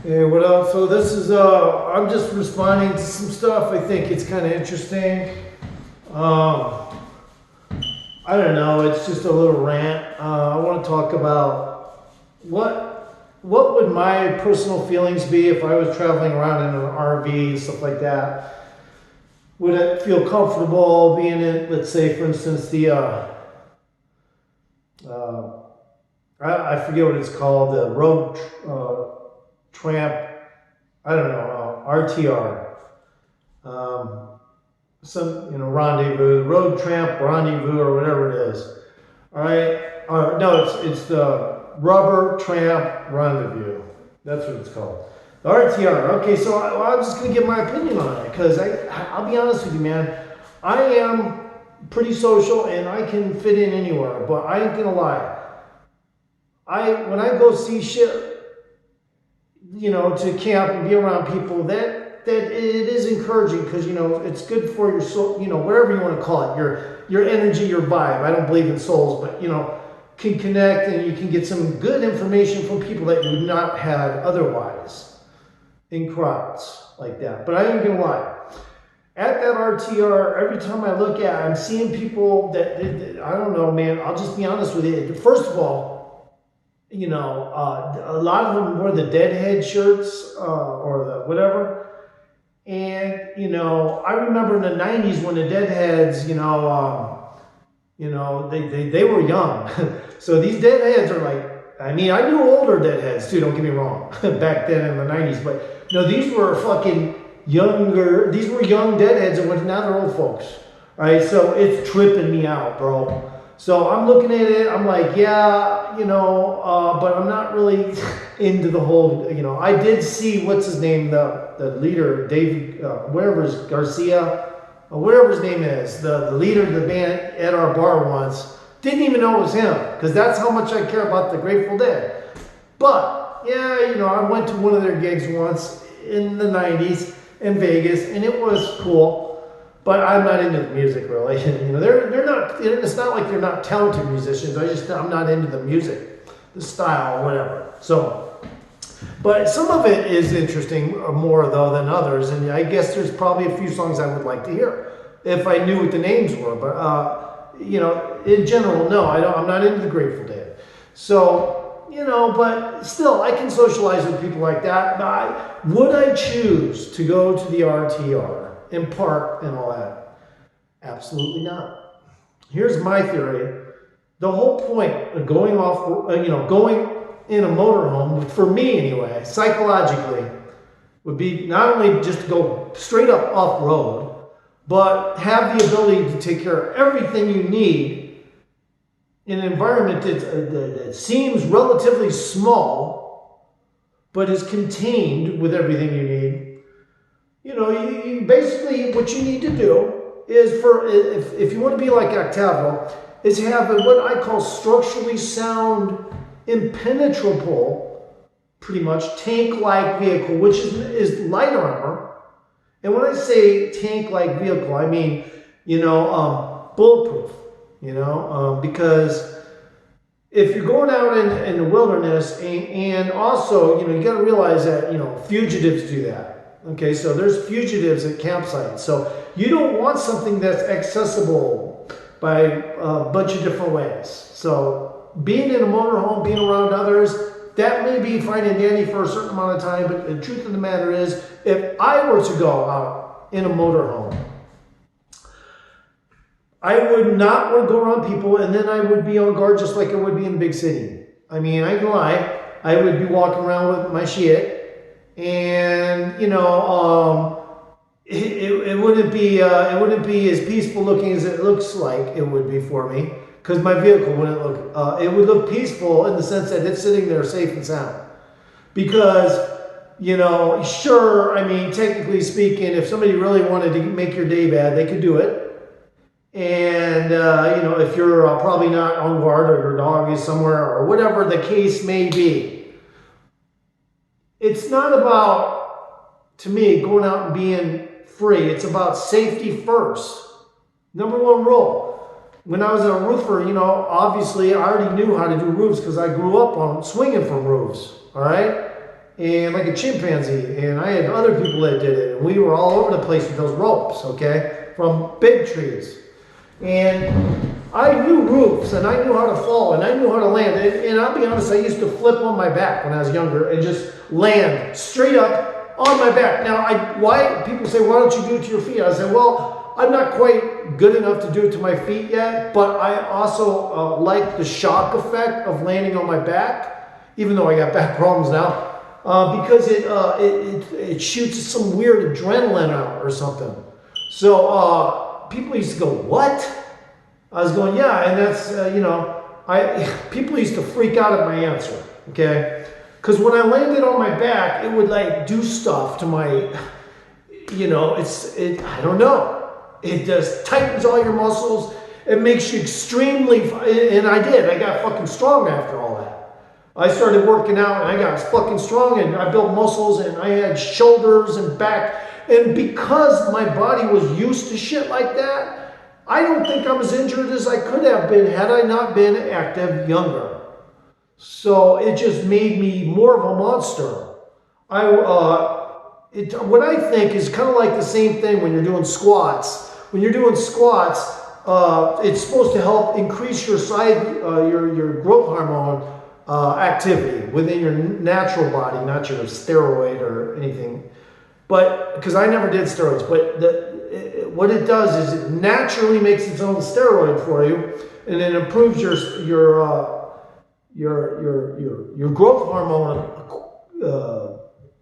Hey, what up? So this is I'm just responding to some stuff. I think it's kind of interesting. Um, I don't know. It's just a little rant. I want to talk about what would my personal feelings be if I was traveling around in an RV and stuff like that. Would it feel comfortable being in, let's say, for instance, the uh, I forget what it's called, the road tramp. I don't know, RTR, some rendezvous, road tramp rendezvous, or whatever it is. All right, no, it's the rubber tramp rendezvous. That's what it's called. The RTR. Okay, so I'm just gonna give my opinion on it because I'll be honest with you, man. I am pretty social and I can fit in anywhere, but I ain't gonna lie. When I go see shit, to camp and be around people, that it is encouraging because it's good for your soul, whatever you want to call it, your energy, your vibe. I don't believe in souls, but can connect and you can get some good information from people that you would not have otherwise in crowds like that. But I ain't gonna lie. At that RTR, every time I look at it, I'm seeing people that I don't know, man. I'll just be honest with you. First of all, a lot of them wore the Deadhead shirts or the whatever. And, I remember in the 90s when the Deadheads, they were young. So these Deadheads are like, I knew older Deadheads too, don't get me wrong, back then in the 90s. But, these were fucking younger, these were young Deadheads and now they're old folks. All right, so it's tripping me out, bro. So I'm looking at it, I'm like, yeah, but I'm not really into the whole, I did see, what's his name, the leader, Dave, whatever his, Garcia, or whatever his name is, the leader of the band at our bar once, didn't even know it was him, because that's how much I care about the Grateful Dead. But, yeah, I went to one of their gigs once in the 90s in Vegas, and it was cool. But I'm not into the music really. They're not. It's not like they're not talented musicians. I'm not into the music, the style, whatever. So, but some of it is interesting more though than others, and I guess there's probably a few songs I would like to hear if I knew what the names were. But in general, no, I'm not into the Grateful Dead. So but still, I can socialize with people like that. But would I choose to go to the RTR? And park and all that? Absolutely not. Here's my theory. The whole point of going off, going in a motorhome, for me anyway, psychologically, would be not only just to go straight up off road, but have the ability to take care of everything you need in an environment that seems relatively small, but is contained with everything you need. You basically, what you need to do is, if you want to be like Octavo, is have what I call structurally sound, impenetrable, pretty much tank-like vehicle, which is light armor. And when I say tank-like vehicle, I mean, bulletproof, because if you're going out in the wilderness, and also, you got to realize that, fugitives do that. Okay, so there's fugitives at campsites. So you don't want something that's accessible by a bunch of different ways. So being in a motorhome, being around others, that may be fine and dandy for a certain amount of time, but the truth of the matter is, if I were to go out in a motorhome, I would not want to go around people, and then I would be on guard just like I would be in a big city. I ain't gonna lie, I would be walking around with my shit. And it wouldn't be as peaceful looking as it looks like it would be for me, because my vehicle wouldn't look. It would look peaceful in the sense that it's sitting there safe and sound. Because sure, technically speaking, if somebody really wanted to make your day bad, they could do it. And if you're probably not on guard or your dog is somewhere or whatever the case may be. It's not about, to me, going out and being free. It's about safety first. Number one rule. When I was a roofer, obviously I already knew how to do roofs because I grew up on swinging from roofs, all right? and like a chimpanzee, and I had other people that did it, and we were all over the place with those ropes, okay, from big trees. And I knew roofs, and I knew how to fall, and I knew how to land. And I'll be honest, I used to flip on my back when I was younger and just land straight up on my back. Now, why people say, why don't you do it to your feet? I said, well, I'm not quite good enough to do it to my feet yet, but I also like the shock effect of landing on my back, even though I got back problems now, because it shoots some weird adrenaline out or something. So people used to go, what? I was going, yeah, and that's, people used to freak out at my answer, okay? Because when I landed on my back, it would like do stuff to my, I don't know. It just tightens all your muscles. It makes you extremely, and I did. I got fucking strong after all that. I started working out and I got fucking strong and I built muscles and I had shoulders and back. And because my body was used to shit like that, I don't think I'm as injured as I could have been had I not been active younger. So it just made me more of a monster. What I think is kind of like the same thing when you're doing squats. When you're doing squats, it's supposed to help increase your your growth hormone activity within your natural body, not your steroid or anything. But because I never did steroids, but what it does is it naturally makes its own steroid for you, and it improves your growth hormone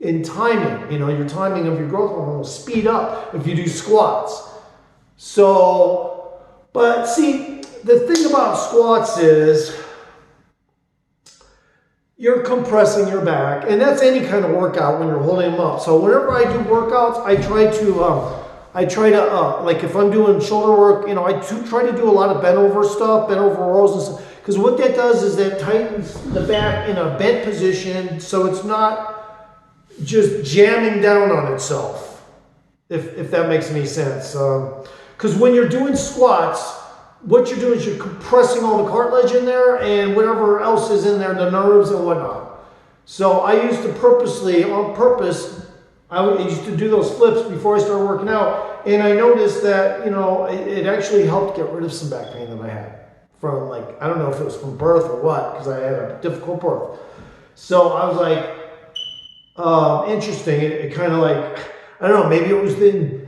in timing. Your timing of your growth hormone will speed up if you do squats. So, but see, the thing about squats is you're compressing your back, and that's any kind of workout when you're holding them up. So whenever I do workouts, I try to like if I'm doing shoulder work, I try to do a lot of bent over rows and stuff, because what that does is that tightens the back in a bent position, so it's not just jamming down on itself, if that makes any sense. Because when you're doing squats, what you're doing is you're compressing all the cartilage in there and whatever else is in there, the nerves and whatnot. So I used to on purpose, I used to do those flips before I started working out, and I noticed that, it actually helped get rid of some back pain that I had from, like, I don't know if it was from birth or what, because I had a difficult birth. So I was like, interesting. It kind of like, I don't know, maybe it was the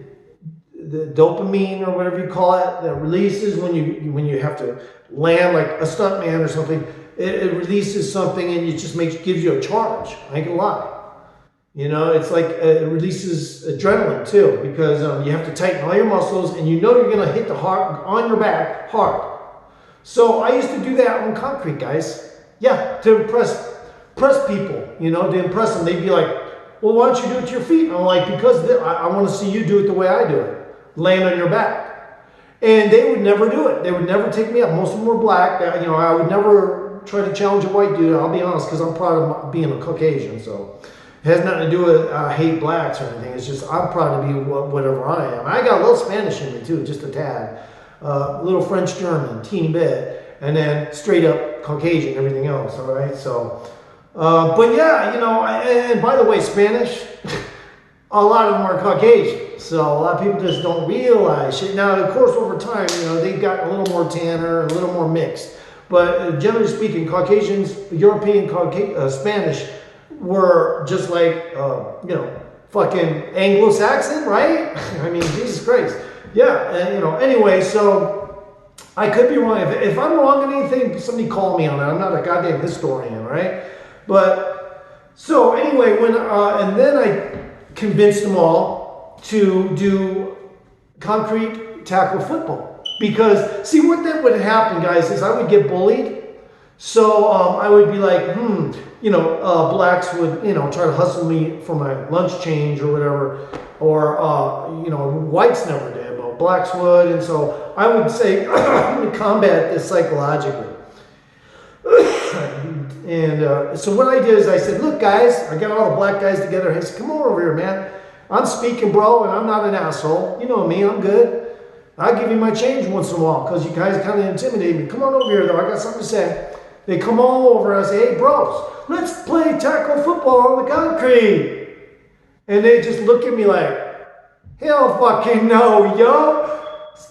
dopamine or whatever you call it that releases when you have to land like a stuntman or something. It releases something and it just gives you a charge. I ain't gonna lie. It's like it releases adrenaline too, because you have to tighten all your muscles and you're gonna hit the heart on your back hard. So I used to do that on concrete, guys. Yeah, to impress people, to impress them. They'd be like, well, why don't you do it to your feet? And I'm like, because I want to see you do it the way I do it. Land on your back. And they would never do it. They would never take me up. Most of them were black. I would never try to challenge a white dude. I'll be honest, because I'm proud of being a Caucasian. So it has nothing to do with I hate blacks or anything. It's just I'm proud to be whatever I am. I got a little Spanish in me too, just a tad. A little French German, teeny bit. And then straight up Caucasian, everything else. All right. So, but yeah, and by the way, Spanish, a lot of them are Caucasian. So a lot of people just don't realize it. Now, of course, over time, they've gotten a little more tanner, a little more mixed. But generally speaking, Caucasians, European Spanish were just like, fucking Anglo-Saxon, right? I mean, Jesus Christ. Yeah, anyway, so I could be wrong. If I'm wrong on anything, somebody call me on it. I'm not a goddamn historian, right? But, so anyway, and then I convinced them all to do concrete tackle football. Because, see, what that would happen, guys, is I would get bullied. So I would be like, blacks would, try to hustle me for my lunch change or whatever. Or, whites never did, but blacks would. And so I would say, I'm going to combat this psychologically. And so what I did is I said, look, guys, I got all the black guys together. I said, come on over here, man. I'm speaking, bro, and I'm not an asshole. You know me, I'm good. I'll give you my change once in a while because you guys kind of intimidate me. Come on over here, though. I got something to say. They come all over and I say, hey, bros, let's play tackle football on the concrete. And they just look at me like, hell fucking no, yo.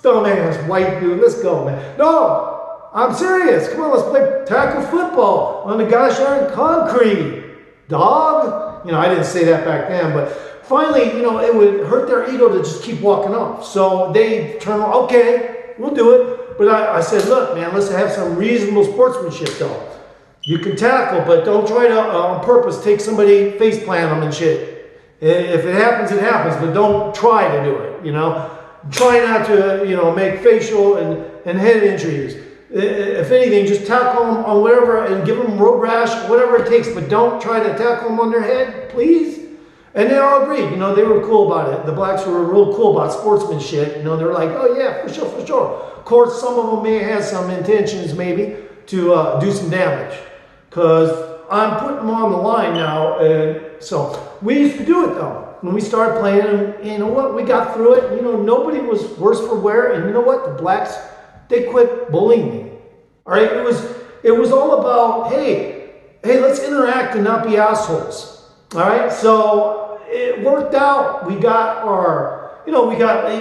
Dumbass white dude, let's go, man. No, I'm serious. Come on, let's play tackle football on the gosh darn concrete, dog. You know, I didn't say that back then, but finally, you know, it would hurt their ego to just keep walking off. So they turn, okay, we'll do it. But I said, look, man, let's have some reasonable sportsmanship, though. You can tackle, but don't try to, on purpose, take somebody, face plant them and shit. If it happens, it happens, but don't try to do it, you know. Try not to, you know, make facial and head injuries. If anything, just tackle them on whatever and give them road rash, whatever it takes, but don't try to tackle them on their head, please. And they all agreed, you know, they were cool about it. The blacks were real cool about sportsmanship. You know, they're like, oh yeah, for sure, for sure. Of course, some of them may have some intentions maybe to do some damage. Because I'm putting them on the line now. So we used to do it though. When we started playing, and you know what, we got through it. You know, nobody was worse for wear. And you know what, the blacks, they quit bullying me. All right, it was all about, hey, let's interact and not be assholes. All right, so it worked out. We got our, you know,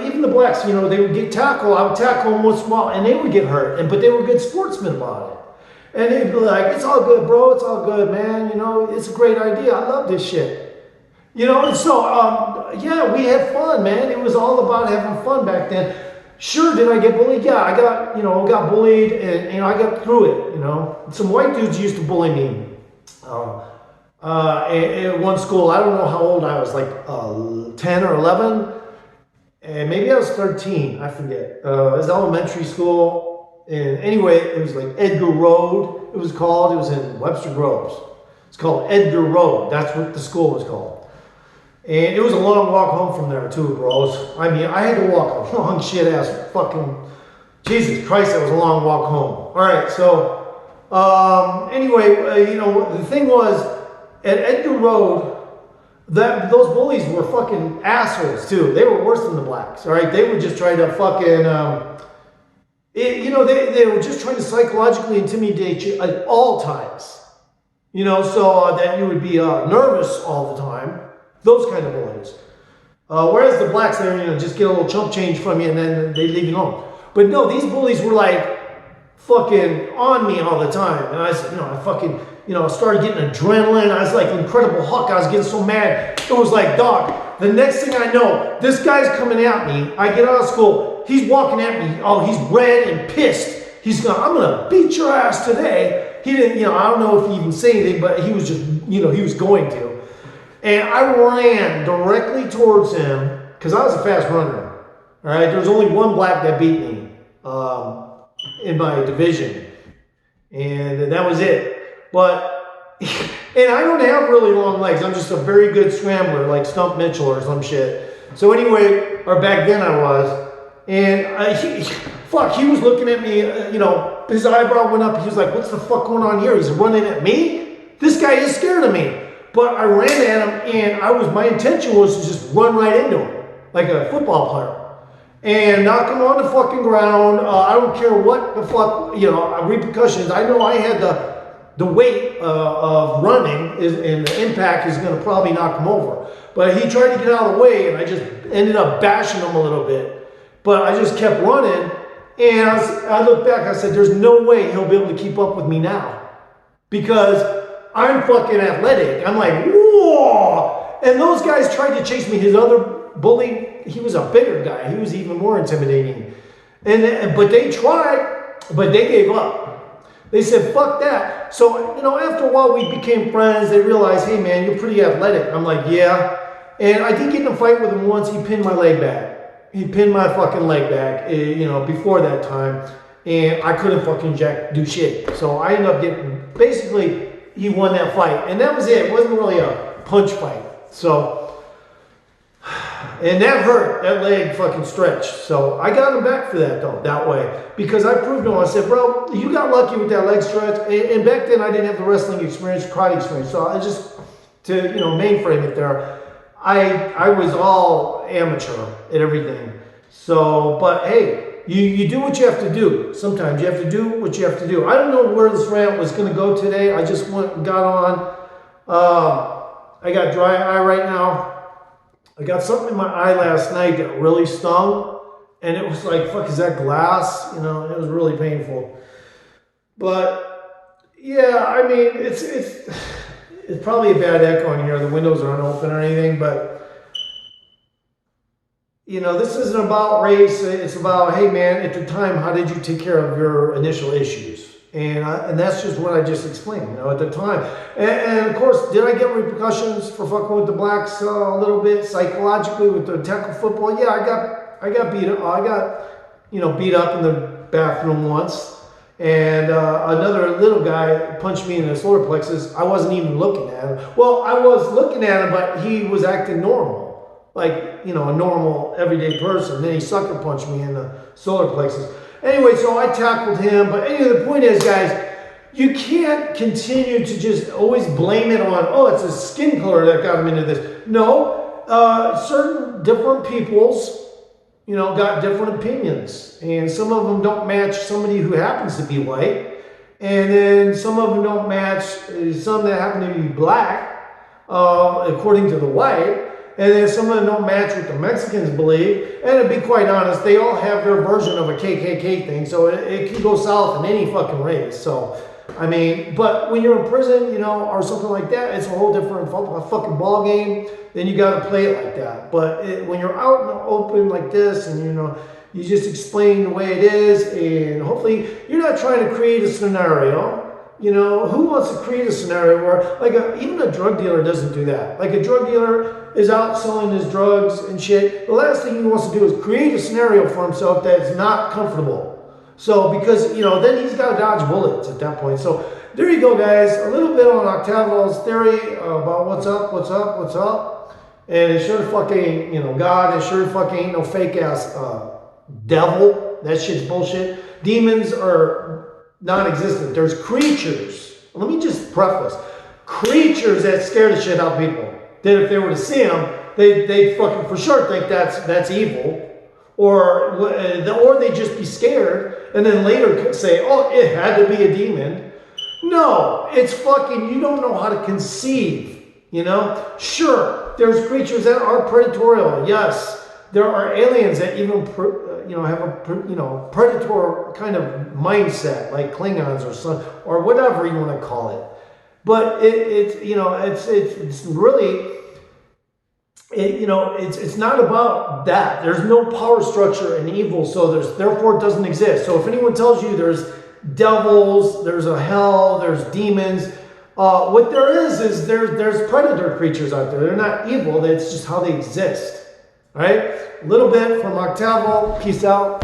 even the blacks, you know, they would get tackled. I would tackle them once in a while, and they would get hurt. But they were good sportsmen about it. And they'd be like, it's all good, bro. It's all good, man. You know, it's a great idea. I love this shit. You know, and so, yeah, we had fun, man. It was all about having fun back then. Sure, did I get bullied? Yeah, I got bullied, and, you know, I got through it, you know. Some white dudes used to bully me. At one school, I don't know how old I was, like 10 or 11. And maybe I was 13, I forget. It was elementary school. And anyway, it was like Edgar Road, it was called. It was in Webster Groves. It's called Edgar Road. That's what the school was called. And it was a long walk home from there too, bros. I mean, I had to walk a long shit-ass fucking... Jesus Christ, that was a long walk home. All right, so... anyway, you know, the thing was, at Edgar Road, those bullies were fucking assholes too. They were worse than the blacks, all right? They would just try to fucking... you know, they were just trying to psychologically intimidate you at all times. You know, so that you would be nervous all the time. Those kind of bullies. Whereas the blacks, they, you know, just get a little chump change from you and then they leave you alone. But no, these bullies were like fucking on me all the time. And I said, you know, I fucking, you know, started getting adrenaline. I was like Incredible Hulk. I was getting so mad. It was like, dog, the next thing I know, this guy's coming at me. I get out of school. He's walking at me. Oh, he's red and pissed. He's going, I'm going to beat your ass today. He didn't, you know, I don't know if he even said anything, but he was just, you know, he was going to. And I ran directly towards him because I was a fast runner. All right, there was only one black that beat me in my division, and that was it. But and I don't have really long legs. I'm just a very good scrambler, like Stump Mitchell or some shit. So anyway, or back then I was, and he was looking at me. You know, his eyebrow went up. He was like, "What's the fuck going on here?" He's running at me. This guy is scared of me. But I ran at him, and my intention was to just run right into him, like a football player, and knock him on the fucking ground. I don't care what the fuck, you know, repercussions. I know I had the weight of running, and the impact is going to probably knock him over. But he tried to get out of the way, and I just ended up bashing him a little bit. But I just kept running, and I looked back, I said, there's no way he'll be able to keep up with me now. Because I'm fucking athletic. I'm like, whoa! And those guys tried to chase me. His other bully, he was a bigger guy. He was even more intimidating. But they tried, but they gave up. They said, fuck that. So, you know, after a while we became friends. They realized, hey man, you're pretty athletic. I'm like, yeah. And I did get in a fight with him once. He pinned my leg back. He pinned my fucking leg back, you know, before that time. And I couldn't fucking do shit. So I ended up getting, basically, he won that fight. And that was it. It wasn't really a punch fight. So, and that hurt. That leg fucking stretched. So I got him back for that though, that way. Because I proved to him, I said, bro, you got lucky with that leg stretch. And back then I didn't have the wrestling experience, karate experience. So I just, to, you know, mainframe it there, I was all amateur at everything. So, but hey, you do what you have to do. Sometimes you have to do what you have to do. I don't know where this rant was going to go today. I just got on. I got dry eye right now. I got something in my eye last night that really stung. And it was like, fuck, is that glass? You know, it was really painful. But, yeah, I mean, it's probably a bad echo in here. The windows are unopened or anything, but... You know, this isn't about race. It's about, hey, man, at the time, how did you take care of your initial issues? And that's just what I just explained, you know, at the time. And of course, did I get repercussions for fucking with the blacks a little bit psychologically with the tackle football? Yeah, I got beat up. I got, you know, beat up in the bathroom once. And another little guy punched me in the solar plexus. I wasn't even looking at him. Well, I was looking at him, but he was acting normal. Like, you know, a normal, everyday person. Then he sucker punched me in the solar plexus. Anyway, so I tackled him. But anyway, the point is, guys, you can't continue to just always blame it on, oh, it's his skin color that got him into this. No, certain different peoples, you know, got different opinions. And some of them don't match somebody who happens to be white. And then some of them don't match some that happen to be black, according to the white. And then some of them don't match what the Mexicans believe. And to be quite honest, they all have their version of a KKK thing. So it can go south in any fucking race. So, I mean, but when you're in prison, you know, or something like that, it's a whole different fucking ball game. Then you got to play it like that. But when you're out in the open like this and, you know, you just explain the way it is. And hopefully you're not trying to create a scenario. You know, who wants to create a scenario where, like, even a drug dealer doesn't do that. Like, a drug dealer is out selling his drugs and shit. The last thing he wants to do is create a scenario for himself that's not comfortable. So, because, you know, then he's got to dodge bullets at that point. So, there you go, guys. A little bit on Octaviel's theory about what's up. And it sure fucking, you know, God, it sure fucking ain't no fake-ass devil. That shit's bullshit. Demons are non-existent. There's creatures. Let me just preface. Creatures that scare the shit out of people. That if they were to see them, they'd fucking for sure think that's evil. Or they'd just be scared and then later say, oh, it had to be a demon. No, it's fucking, you don't know how to conceive, you know? Sure, there's creatures that are predatorial. Yes, there are aliens that even have a predator kind of mindset, like Klingons or whatever you want to call it. But it's really, it's not about that. There's no power structure in evil, so therefore it doesn't exist. So if anyone tells you there's devils, there's a hell, there's demons, what there is there's predator creatures out there. They're not evil. It's just how they exist. All right, a little bit from Octavio. Peace out.